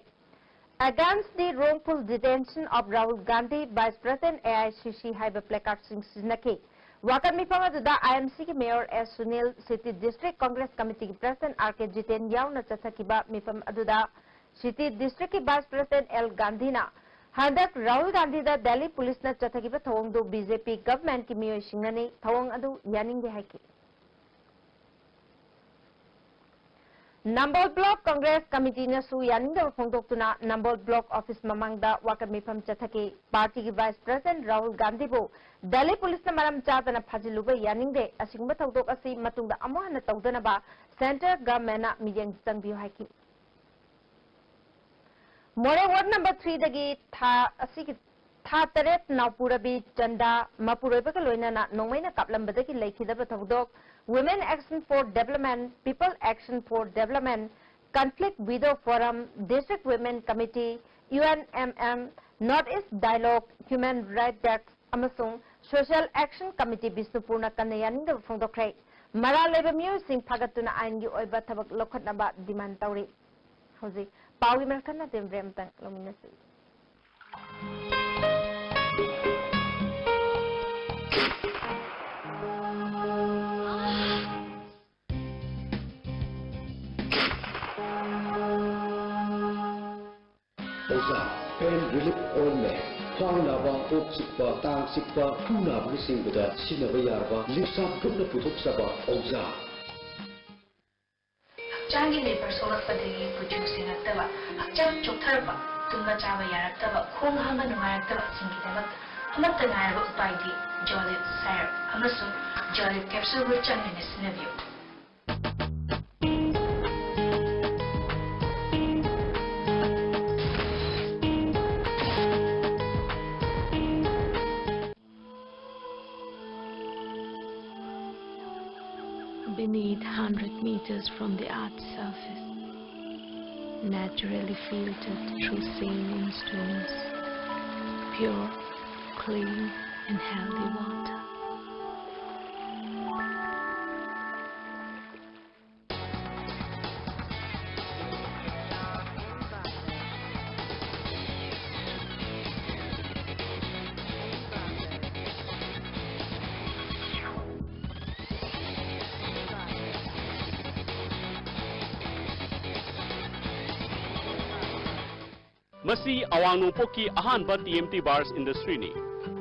Against the wrongful detention of Rahul Gandhi, Vice President AICC Haiba placard Singh Sinaki. Wakan Mipama Duda IMC ki Mayor S. Sunil, City District Congress Committee ki President R.K. Jiten Yao na Chathakiba Mipam Aduda, City District ki Vice President L. Gandhi na. Handak Rahul Gandhi da Delhi Police na Chathakiba Thawang do BJP government ki Miyoy Singhani Thawang Adu Yaning de Haiki. Nambol Block Congress Committee na su yaning da phongdoktuna Nambol Block Office mamangda wakan mifam chathaki party ki Vice President Rahul Gandhi bo Delhi Police na maram chadana phajiluba yaning de asingba tawdok asi matungda amohana tawdana ba Center Government na miyang changbiyo haiki More Ward number 3 dagi tha taret naupurabi chanda mapuroiba ka loina na nongmaina kaplambada ki laikhidaba tawdok Women Action for Development, People Action for Development, Conflict Widow Forum, District Women Committee, UNMM, Northeast Dialogue, Human Rights Desk, amasung Social Action Committee Bisnupurna Kanayaning the Fondokre. Mara Labor Music Pagatuna Angi Oiba Tabak Lokatnaba demand Tauri. Hosi, Pawi Merkana Dembremtan Luminasi. Pain relief ointment, Kwanaba, Oxikba, Tang Sikba, Kuna Blissing with a Sinabayaba, Lisa Puna Putuksaba, Oza. Jangi labor solar Padigi producing a tava, a jump to Turba, Tunga Java Yaratava, Kung Haman Maratava, Singitava, Amatanaya by the Jolly Sire, Amasu, Jolly capsule with Chinese Neville. Beneath 100 meters from the Earth's surface, naturally filtered through saline stones, pure, clean and healthy water. Masi awang nungpok ahanba TMT bars industry ni.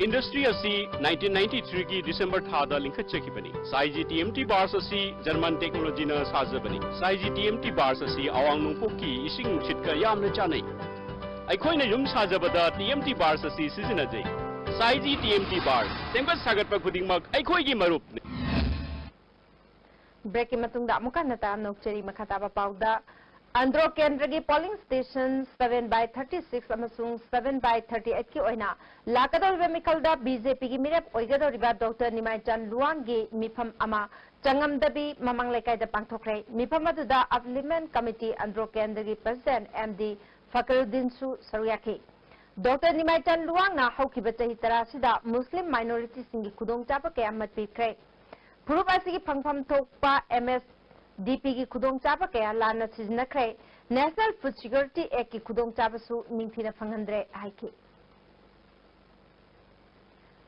Industry asi 1993 ki December thada linkhat chakibani. Saiji TMT bars asi German technology na sajabani. Saiji TMT bars asi awang nungpok ising chitka yamna chanai. Aikhoi na yum sajabada TMT bars asi sizinajai. Saiji TMT bars sembat sagat pa khudingmak aikhoi gi marup ni. Break matungda amuka nata nokcheri makhataba pauda Andro Kendra polling station 7/36 amasung 7/38 ki oina lakador vemikalda BJP ki mirep oigadoriba Dr. Nimai Chan Luang gi mifam ama changamdabi mamang lekai da pangthokre mifam aduda Parliament Committee Andro Kendra ki President MD Fakhruddin Su Saruyaki Dr. Nimai Chan Luang na haukiba chahi tarasida Muslim minority singi khudong chapa kaya mat pikre Purup asigi phangpham thokpa MS DP की खुदोंग चाबा कया लाना सिजनखरे national food security act की खुदोंग चाबसु निंगथिना फंगंद्रे हाइकी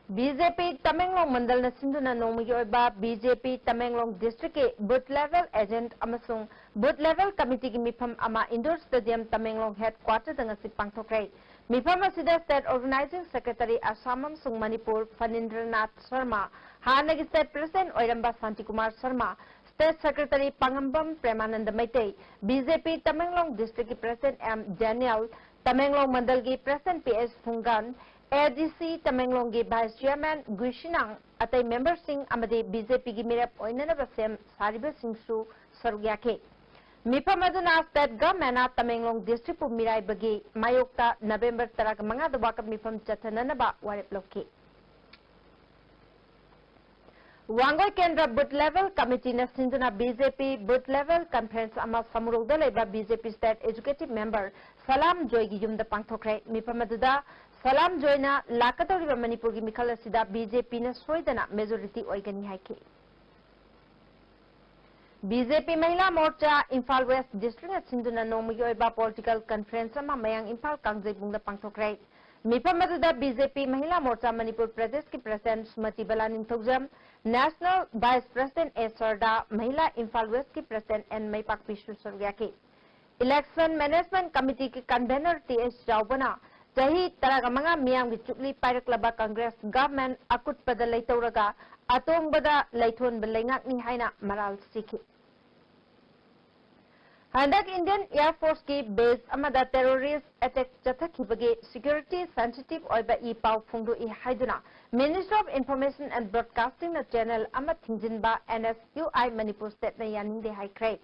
BJP Tamenglong Mandal न सिंधुना नोमगी ओइबा BJP Tamenglong district के booth level agent अमसुंग बूथ लेवल कमिटी की मिफम अमा इंडोर स्टेडियम तमेंगलोंग हेडक्वार्टर दंगसि पांगथोक्रे मिफम असिदा स्टेट ऑर्गेनाइजिंग सेक्रेटरी आसाम अमसुंग मणिपुर फनिंद्रनाथ शर्मा हानगी स्टेट प्रेसिडेंट ओइरंबा Shanti Kumar Sharma State Secretary Pangambam Premananda Maitei, BJP Tamenglong District President M. Daniel, Tamenglong Mandal ki President PS Fungan, ADC Tamenglong ki Vice Chairman Guishinang, Atay Member Singh Amade BJP ki Mirap Oinana Sem Sariba Singh Su Sarugyake. Mipamaduna State Government Tamenglong District Pu Mirai Bagi, Mayokta November Tarak Manga Dwaka Mipam Chatananaba Warip Loki. Wangoi Kendra Booth Level Committee na Sinduna BJP Booth Level Conference ama Samurugda leba BJP State Executive Member Salam Joy gi yumda pangthokre mipamaduda Salam Joy na lakatoriba Manipur gi mikhal asida BJP na soidana majority oigani haike. BJP Mahila Morcha Imphal West District na Sinduna nomugi oiba political conference ama mayang Imphal Kangjai bungda pangthokre. Mipamaduda BJP Mahila Morcha Manipur Pradesh ki President Sumati Balanin Thogjam, National Vice President A. Sarda, Mahila Imphal West ki President N. Maipak Pishu Sargyaki. Election Management Committee ki Convener T.S. Jaubana, Jahi Taragamanga Miyam ki Chukli Pairak Congress Government Akut Pada Laitauraga, Atong Bada Laithon Balangak ni Haina Maral Siki. Handak Indian Air Force ki base amada terrorist attack chathakibagi security sensitive oiba I pau phungdu I haiduna Ministry of Information and Broadcasting na channel ama thingjinba NSUI Manipur State na yaning de haikre.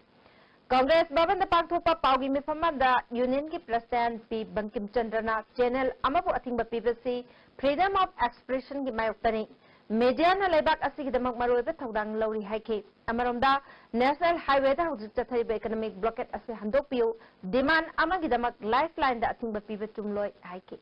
Congress Bhavan da pangthopa paugi mifamada Union ki President P Bankim Chandra na channel ama bu athingba PVC Freedom of Expression ki mayoktani media na laibak asigi damak maroiba thodang lawri haike. Amaromda National Highway da hujit chathaiba economic blockade ase handokpiu demand amagi damak lifeline da athingba pibe tumloi haike.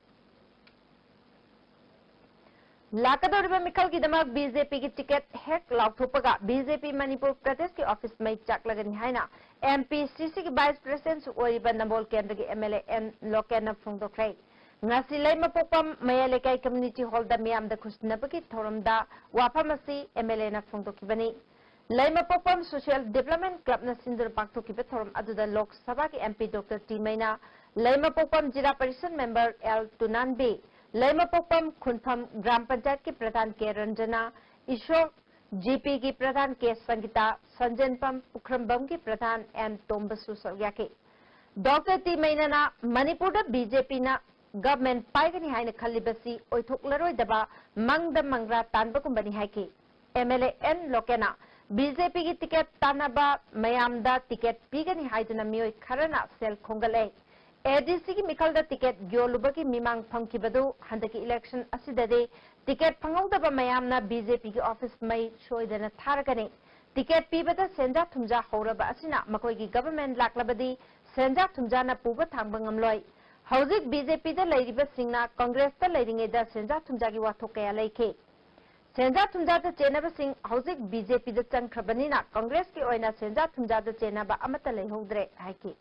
Lakadoriba Mikhal ki damak BJP ki ticket hek lauthopaga BJP Manipur Pradesh ki office mai chaklagani haina MPCC ki Vice President oiba Nambol Kendra ki MLA N Lokena phungdokrai. Ngasi lai mapopam mayalekai community hall da miyam da khusnabagi thoramda wapamasi MLA na phungdokibani. Lai mapopam Social Development Club na Sindur Paktokiba thoram aduda Lok Sabha ki MP Dr. T Maina, Lai mapopam Jira Parishad Member L Tunan B, Lai mapopam Khunpham Gram Panchayat ki Pradhan K Ranjana, Ishok GP ki Pradhan K Sangita, Sanjanpam Ukhrambam ki Pradhan N Tombasu Saryake. Dr. T Maina na Manipur da BJP na government paigani haina khalibasi oithoklaroi daba mangda mangra tanba kumbani haike. MLA N Lokena BJP ki ticket tanaba mayamda ticket pigani haiduna mioi kharana sel khongale. ADC ki Mikhal da ticket gyoluba ki mimang phangkibadu handaki election asidade ticket phangawdaba mayamna BJP ki office mai soidana tharagani. Ticket pibada senja thumja horaba asina makoi ki government laklabadi senja thumja na puba thangba ngamloi. Hauzik BJP da lairiba singna Congress da lairinge da senja thumja ki wathok kaya laike. Senja thumja da chenaba sing hauzik BJP da changkhrabani na Congress ki oina senja thumja da chenaba amata laihodre haike.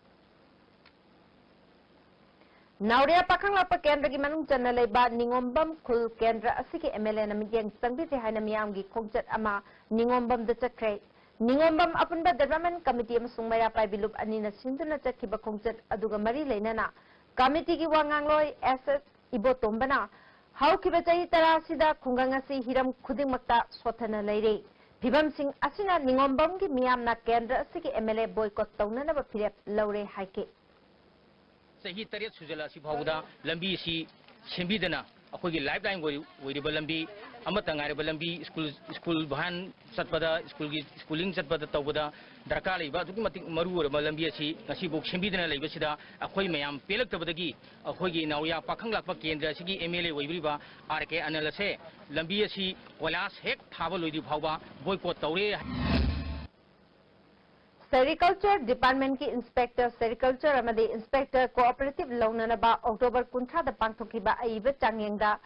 Nauria Pakanglapa Kendra ki manung channa laiba Ningombam Khul Kendra asiki MLA na migyang sangbiti haina miyam gi khongchat ama Ningombam da chakre. Ningombam apunba Development Committee amasung Maya Paibilup anina sinduna chakkiba khongchat aduga mari lainana Committee ki wangangloi SS Ibotombana How Kibatai Tarasida Kungangasi Hiram Kudingmakta Swatana Lady. Pibam Singh Asina Ningombam ki miyam na Kendra asiki MLA boycott tauna na bapirep laure haike. Sahi Tariat Suzala Sibhauda, Lambi si Simbidana, Akogi lifeline with Balambi, Amatanga Balambi, school Bahan Satpada, schooling Satpada Tawada, Drakali, Batumatic Maru, Balambi si, Nasibuk Simbidana Labasida, Akoi Mayam, Pelak Tabadagi, Akogi Nauya, Pakanga Paki and Sigi Emile Wabriba, Arke Analase, Lambi si, Walas Hek, Tavalo Hava, boycott Taure. Sericulture Department ki Inspector Sericulture amadi Inspector Cooperative Launanaba October Kuntra da Pangthokiba Aiba Changyengda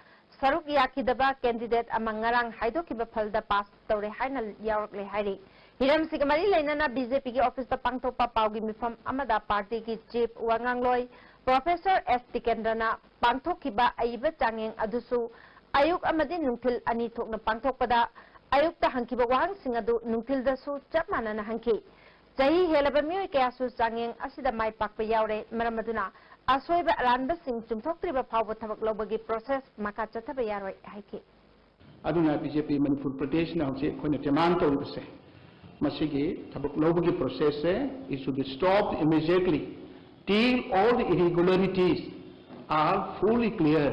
Saruk Yakidaba candidate among Ngarang Haidokiba Palda pass Tore Hainal Yarokle Hairi. Hiram Sigamari Lainana BJP ki office da Pangthopa Paugi Mifam Amada Party ki Chief Wangangloi Professor S. Tikendrana Pangthokiba Aiba Changyeng Adusu Ayuk amadi Nungtil Ani Thokna Pangthopada Ayuk ta Hankiba Wang Singadu Nungtil Dasu Chapmana na Hanki. Jahi Helabami Kasu Sanging Asida Mai Pakpa Yaure Maramaduna Asweba Aranba Singh Chumthoktriba Power Tabak Lobagi process Makachataba Yaroi Haiki. Aduna BJP Manipur Pradesh na hose khone demand tawibse masigi thabak lobagi process it should be stopped immediately till all the irregularities are fully clear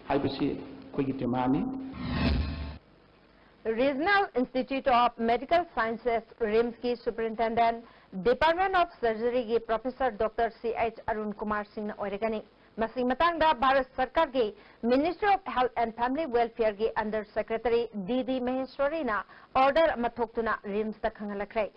haibasi koigi temani. Regional Institute of Medical Sciences RIMS की Superintendent Department of Surgery की Professor Dr. C.H. Arun Kumar Singh ओरेगनी मसिंग मतंगदा भारत सरकार की Ministry of Health and Family Welfare की Under Secretary D.D. Maheshwari ना order मथोक्तुना RIMS तक खंगलखरे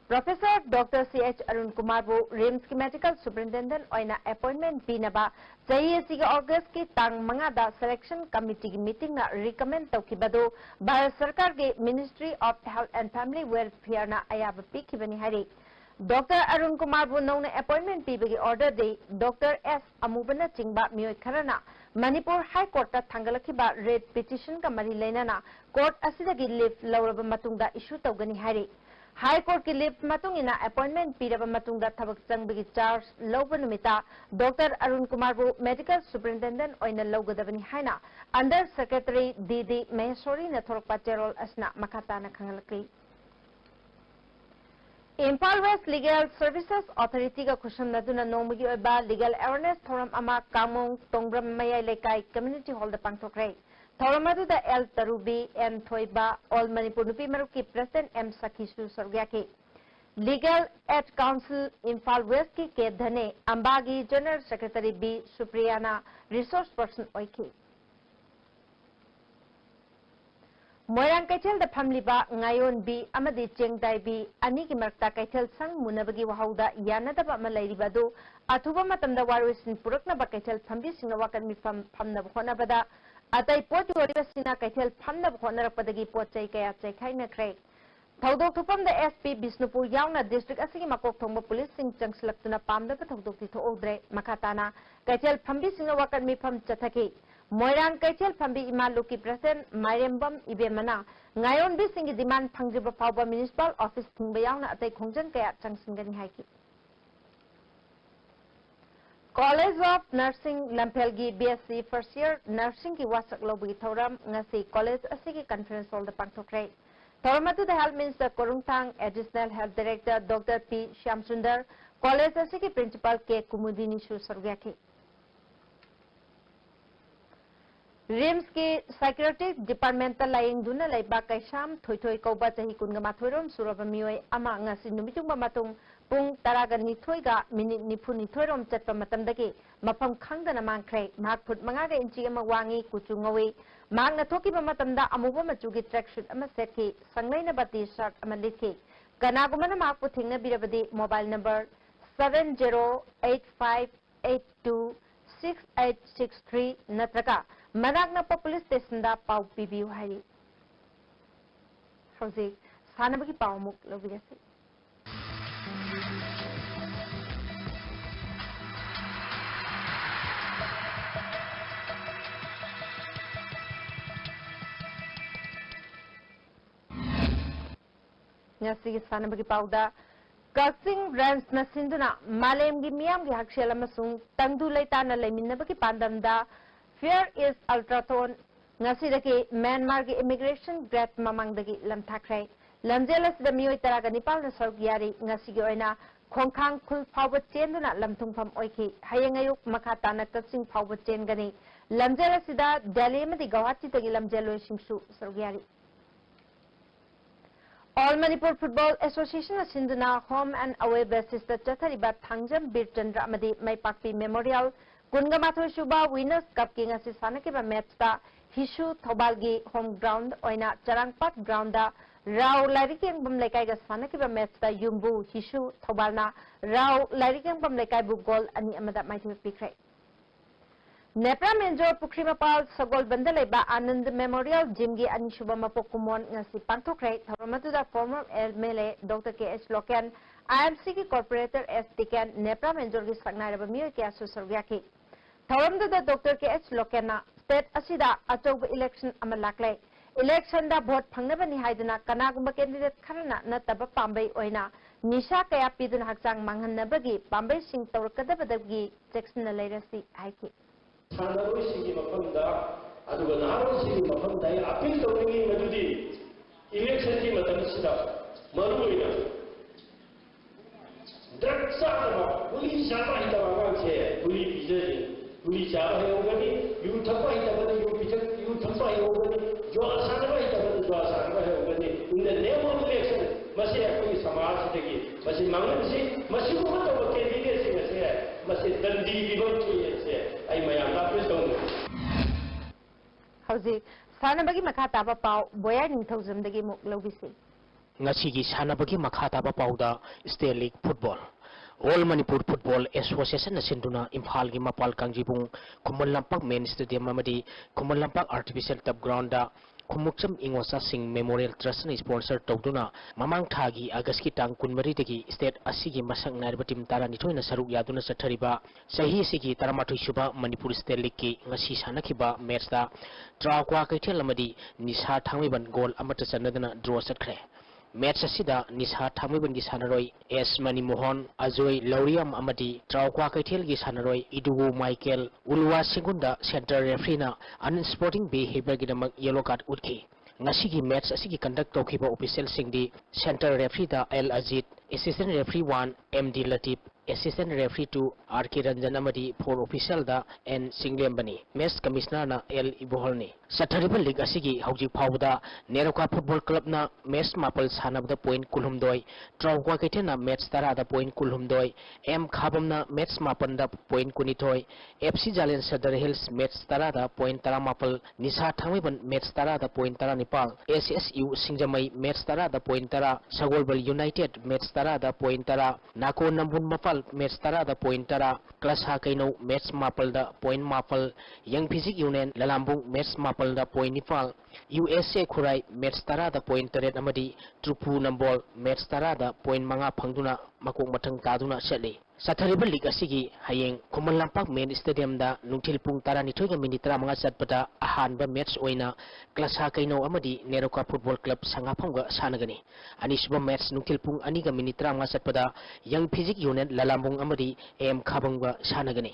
Professor Dr. C.H. Arun Kumar वो RIMS की Medical Superintendent ओइना appointment पीनबा चाहिए सी अगस्त की तांग मंगादा Selection Committee की meeting ना recommend तौकीबदो भारत सरकार के Ministry of Health and Family Welfare ना अयाब पीकी बनी हरी Dr. Arun Kumar bu nong appointment pibagi order de Dr. S. Amubana chingba miyoi kharana Manipur High Court ta thangalakhiba red petition ka mari leinana court asidagi leave lawraba matungda issue tawgani hari High Court ki leave matungina appointment piraba matungda thabak changbagi charge lawba numita Dr. Arun Kumar bu medical superintendent oina lawgadabani haina Under Secretary D.D. Maheshwari na thorokpa cherol asna makata na khangalaki Impal West Legal Services Authority का खुशम नदुना नोंबगी ओबा legal awareness थोरम अमा कामोंग तोंग्रम मयाई लेकाई community hall द पांगथोक्रे थोरम अदुदा L Tarubi M Thoiba All Manipur Nupi Marup की President M Sakhisu सरगया के Legal Aid Council Impal West की के धने अंबागी General Secretary B Supriyana Resource Person ओइके Moirang Kaitel the Pamliba, Ngayon B, Amadi Chengdai B, Aniki Marta Kaitel Sang Munabagi Wahauda, Yanada Malay Bado, Atuba Matam the Warris in Purukna Bakaitel Pambi Singawakan mi from Pamna Honabada, Atai Port Sina Kaitel Pamna Honor Padagi Port Chai Kaina Craig. Taudok to Pam the SP Bisnupur Yauna District Asimakok Tombo Police Sing Chunks Laktuna Pam the Patokti to Odre, Makatana, Kaitel Pambi Singawakan mi from Chataki. Moirang Kaitel Pambi Imaluki President Mairembam Ibemana Ngayon bi singi demand phangjiba phawba municipal office thingbayangna atai khongjan kaya changsingani haiki College of Nursing Lampelgi BSc first year nursing ki wasak lobugi thoram ngasi college asigi conference hall da pangthokre thoramatu the health minister Korungthang additional health director Dr. P Shyamsundar college asigi principal K Kumudini Shu sargyaki RIMS के Psychiatric Departmental Lying Duna Laiba Kaisham Toitoi Koba Tahi Kungamatorum Surabamioi Ama Ngasi Numitung Matung Pung Taraga Nitoiga Minute Nipuni Torum Chetpa Matamdaki Mapam Kangana Mankre Mak Put Mangaga Inchi Amawangi Kuchungawi Magna Toki Matamda Amuba Machugi Traction Amaseki Sanglaina Bati Shark Amaliki Kanagumana Mak Putina Birabadi mobile number 7085826863 Natraka Managna Police Station da Pau PBU Hari. Howzy, Sanabaki Pau Muk Lovisi. Yasi Sanabaki Pau da Kasing Rams Nasinduna, Malem Gimiam Hakselamasung, Tandu Laitana Leminabaki Pandamda. Fear is ultraton Nasidaki Myanmar immigration grab mamangdagi lamtakrai Lamjelas the Mui Taraga Nepal Sorgiari Nasigioina Kongkang Kul Power Chenduna Lamtungpam Oiki Hayangayuk Makatana Katsing Power Chengani Lamjelasida Dalimati Gawati Tagi Lamjelo Shimsu Sorgiari All Manipur Football Association of Sinduna home and away basis the Chataribat Tangjam Birchandra Amadi Maipakpi Memorial Kungamatho Shuba Winners Cup King as Sanakiba Metsta, Hishu Thobalgi home ground, Oina Charangpat grounda, Rao Lariking Bumlekaiga Sanakiba Metsta, Yumbu, Hishu Thobalna, Rao Lariking Bumlekaibu Gol, and Amada Mighty Pikre. Nepra Menjor Pukrimapal, Sogol Bandaleba, Anand Memorial, Jimgi and Shubama Pokumon, Nasi Pantokre, Taramatu, the former MLA, Dr. K.S. Loken, IMC Corporator S. Dikan, Nepra Menjor Sagnaraba Miyaki Asusargaki. Tharamda the Dr. K.S. Lokena, State Asida, Atoba election Amalakle, election da vote Pangabani Haidana, Kanaguma candidate Karana, Nataba Pambay Oina, Nisha Kaya Pidun Haksang Mangan Nabagi, Pambay Sing Torkadabadagi, Jackson Lateracy, Haiki. Sandarosi Mapanda, Aduganaro Mapanda, appeal to me, Madudi, election team at the मरुइना drug चाबा गुली चाबा हितबा गांसे गुली पिजरी गुली चाबा हेओगनी यू थपा हितबा यू पिजक यू थपा हेओगनी जो आसानबा हितबा जो आसानबा हेओगनी in the name of election मसे कोई समाज देगी मसे मंगनसी मसे को तो कैंडिडेट से मसे मसे दंडी विभक्त हुई से आई मया ना प्रेस होंगे हौजी सानबगी मखा ताबा पाव बोया निंथौजमदगी मुक लौबिसी ngasi sanabagi makha taba pauda state league football all manipur football association sinduna imphal gi mapal kangjibung khumul lampak main stadium amadi khumul lampak artificial turf ground da khumukcham ingosa sing memorial trust ni sponsor tawduna mamang thagi august ki tang 13 dagi state asigi masak nairba team tara ni thoina saruk yaduna sathariba sahi sigi 13 suba manipur state league ki ngasi sanakhiba match da trawkwa kaithel amadi nisha thangmiban goal amata chanadana draw sakhre match asida nisha thamiban gi sanaroi s mani mohan ajoi lauriam amadi trawkwa kaithel gi sanaroi idugo michael ulwa singunda center referee na unsporting behavior gi damak yellow card utki ngasi gi match asigi conduct tokhiba official singdi center referee da l ajit assistant referee 1 md latif assistant referee 2 rk ranjan amadi for official da n singlem bani match commissioner na l iboholni sathariba league asigi hauji phawda neroka football club na match mapal sanabda point kulhumdoi trawkwa kaithena match tara da point kulhumdoi m khabam na match mapan da point kunithoi fc jalen sadar hills match tara da point tara mapal nisha thangmiban match tara da point tara nipal ssu singjamai match tara da point tara sagolbal united match tara da point tara nako nambun mapal match tara da point tara class ha kaino match mapal da point mapal young physic union lalambung match mapal da point nipal usa khurai match tara da point taret amadi trupu nambol match tara da point manga phangduna makok mathang taduna chatli sathariba league asigi hayeng khumul lampak main stadium da nungthil pung 12 minute 35 chatpada ahanba match oina class ha kaino amadi neroka football club sangaphamga sanagani ani suba match nungthil pung 2 minute 35 chatpada young physic union lalambung amadi m khabangba sanagani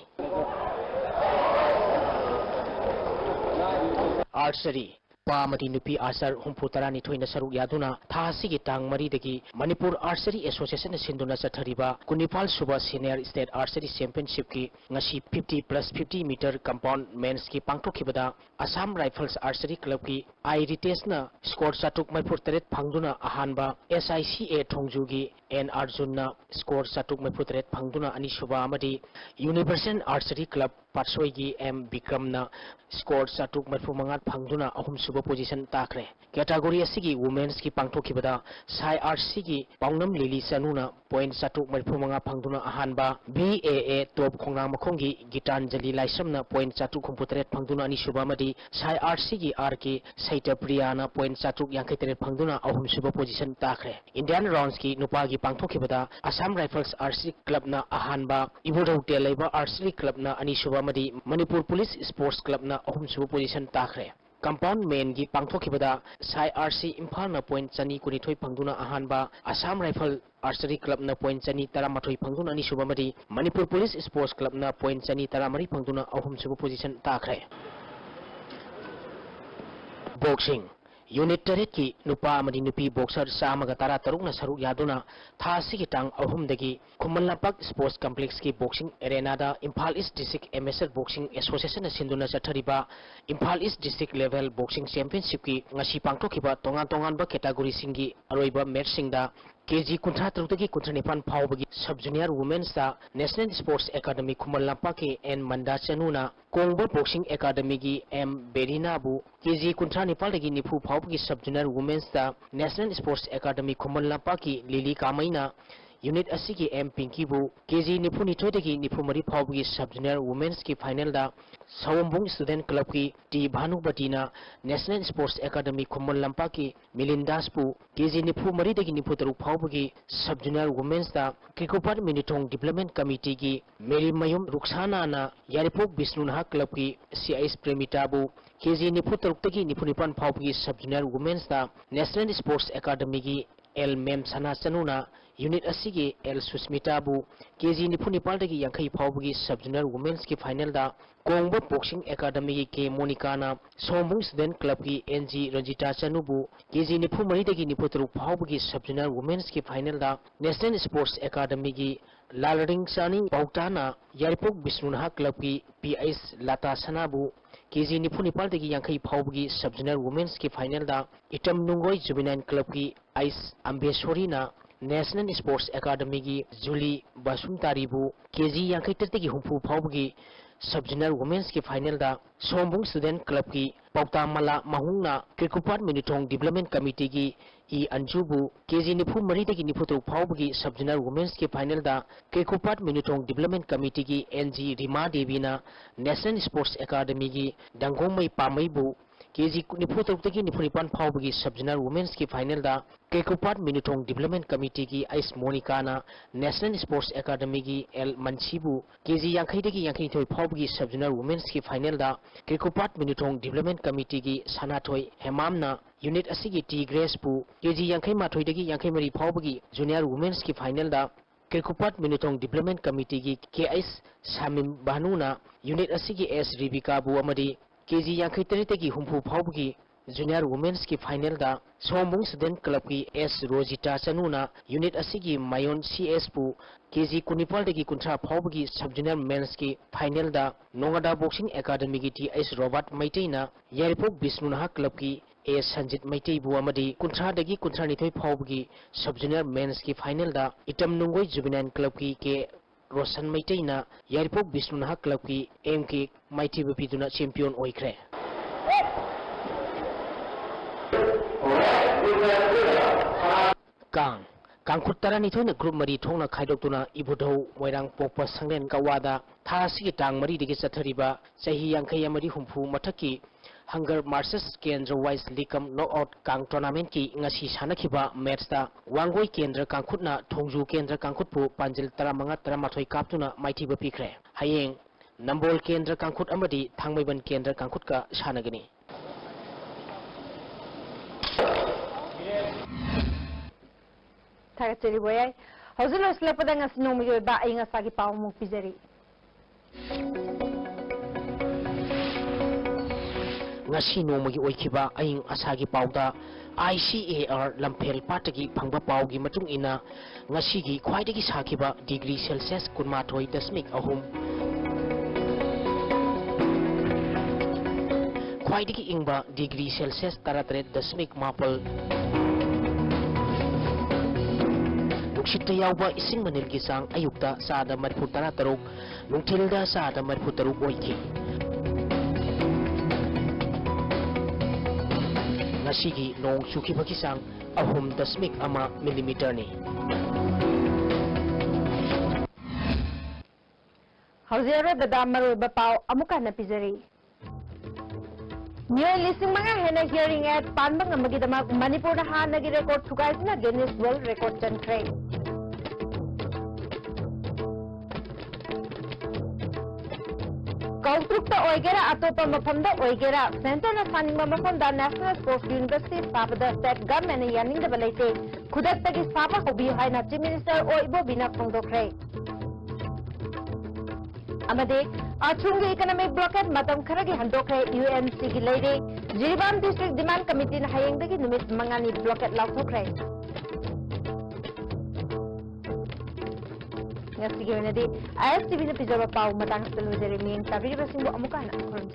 archery Pamati nupi asar humputarani thoina saruk yaduna thasigi tang mari dagi Manipur Archery Association sinduna sathariba kunipal suba senior state archery championship ki ngasi 50+50 meter compound men's ki pangthokhibada Assam Rifles Archery Club ki IRTS na score satuk maipur teret phangduna ahanba SICA thongju gi N Arjun na score satuk maipur teret phangduna ani suba amadi Universal Archery Club Patsoi gi M Bikram na score satuk maipur mangat phangduna ahum suba position takre category asigi women's ki pangthokhibada Sai RC ki pawnam Lili Sanuna point satuk maipur manga phangduna ahanba BAA top khongnang makhongi Gitanjali Laisamna point satuk komputeret phangduna ani suba amadi Sai RC gi RK Saita Priyana point satuk yankaitere phangduna ahum suba position takre Indian rounds ki nupa gi pangthokhibada Assam Rifles Archery Club na ahanba Ibodote Laiba Archery Club na ani suba amadi Manipur Police Sports Club na ahum suba position takre compound main gi pangthokhibada Sai RC Imphal na point chani kunithoi phangduna ahanba Assam Rifle Archery Club na point chani 13 phangduna ani suba amadi Manipur Police Sports Club na point chani 13 phangduna ahum suba position takre boxing unit teret ki nupa amadi nupi boxer samaga tara taruk na saruk yaduna thasi ki tang ahum dagi Khumul Lampak Sports Complex ki boxing arena da Imphal East District MSL Boxing Association sinduna sathariba Imphal East District Level Boxing Championship ki ngasi pangtokhiba tongan ba category singi aroiba match singda KG 53 ki 19 phawbagi sub junior women's da National Sports Academy Khumul Lampak ki N Manda Chanuna Kongbo Boxing Academy ki M Berina bu KG 19 dagi nifu phawbagi sub junior women's da National Sports Academy Khumul Lampak ki Lili Kamaina unit asigi M Pinky bu KG nifu ni dagi nifu mari phawbagi sub junior women's ki final da Sawambung Student Club ki T Bhanubati na National Sports Academy Khumul Lampak ki Milindas bu KG nifu mari dagi nifu taruk phawbagi sub junior women's da Kikopat Minitong Development Committee ki Mary Mayum Ruksana na Yaripok Bisnunha Club ki CIS Premita bu KG nifu taruk dagi nifu nipan phawbagi sub junior women's da National Sports Academy ki L Mem Sana Chanuna unit asigi L Susmita bu KG Nipal dagi yankai phawbugi sub junior women's ki final da Kongbo Boxing Academy ki Monica na Sombung Student Club ki NG Ranjita Chanubu KG Nipu Mari dagi Niputruk phawbugi sub junior women's ki final da National Sports Academy ki Lalaring Sani Bautana Yaripok Bisnunaha Club ki PS Lata Sanabu KG Nipal dagi yankai phawbugi sub junior women's ki final da Itam Nungoi Juvenile Club ki Ice Ambesori na National Sports Academy ki Julie Basumtaribu KG yankai tategi humpu phawbugi sub junior women's ki final da Sombung Student Club ki Pauta Mala Mahungna Kirkupat Minitong Development Committee ki E Anjubu KG Nipu Mari dagi Niputu phawbugi sub junior women's ki final da Kirkupat Minitong Development Committee ki NG Rima Devi na National Sports Academy ki Dangomai Pamaibu KG Niputu dagi Nipunipan phawbugi sub junior women's ki final da Kirkupat Minitong Development Committee ki Ice Monica na National Sports Academy ki L Manchibu KG yankai dagi yankai thoi phawbugi sub junior women's ki final da Kirkupat Minitong Development Committee ki Sanathoi Hemam na unit asigi T Grace pu KG yankai mathoi dagi yankai mari phawbugi junior women's ki final da Kirkupat Minitong Development Committee ki KS Samim Banu na unit asigi S Ribika bu amadi KG yankai tari dagi humpu phawbugi junior women's ki final da Sombung Student Club ki S Rosita Chanuna unit asigi Mayon CS pu KG Kunipal dagi kuntra phawbugi sub junior men's ki final da Nongada Boxing Academy ki T S Robert Maiteina Yaripok Bisnunaha Club ki A Sanjit Maitei bu amadi kuntra dagi kuntra nithoi phawbugi sub junior men's ki final da Itam Nungoi Juvenile Club ki K Roshan Maiteina Yaripok Bisnunaha Club ki MK Maitei bapiduna champion oikre Kangkhut tarani thoina group mari thongna khaidokuna ibudhau moirang pokpa sanglen kawada thasigi tang mari digi chathariba chahi yankai amari humpu mathaki Hunger Marches Kendra Wise Likam Knockout Kang Tournament ki ngasi sanakhiba match da Wangoi Kendra Kangkhutna Thongju Kendra Kangkhutpu Panjil 15-13 kaptuna maithiba pikre hayeng Nambol Kendra Kangkhut amadi Thangmaiban Kendra Kangkhut ka sanagani Thagachari boyai hozul slapada ngas nomi ge ba ai ngasa gi paw mu pizeri ngasi nomagi oikiba aing asagi pauda ICAR Lamphel Patagi phangba paugi matung ina ngasi gi khwaidagi sakiba degree Celsius 12.3 khwaidagi ingba degree Celsius 13.4 Nuksita yauba ising manilgi sang ayukta sada mariputara taruk nungtilda sada mariputaruk oiki Nasigi nong suki bakisang 3.1 millimeter ni. Hauzera dada maru bapau amuka na pizeri. Near listing mga hena hearing at panbang magidama Manipur na ha nagi-record thukay na Guinness World Record Centre. Kautrukta oigera atopa mafamda oigera center na saningba mafamda National Sports University Sabada state government yaning da balaite khudak tagi saba hobi haina chief minister oibo bina phongdokre amade achungi economic blockade matam kharagi handokre UNC gi leire Jiribam district demand committee na hayeng dagi numit mangani blockade lauthokre Ngasi gawin na di, ISTV na pijaba pao matang sa talwazari miyang tabiri ba singbo amukana, kurang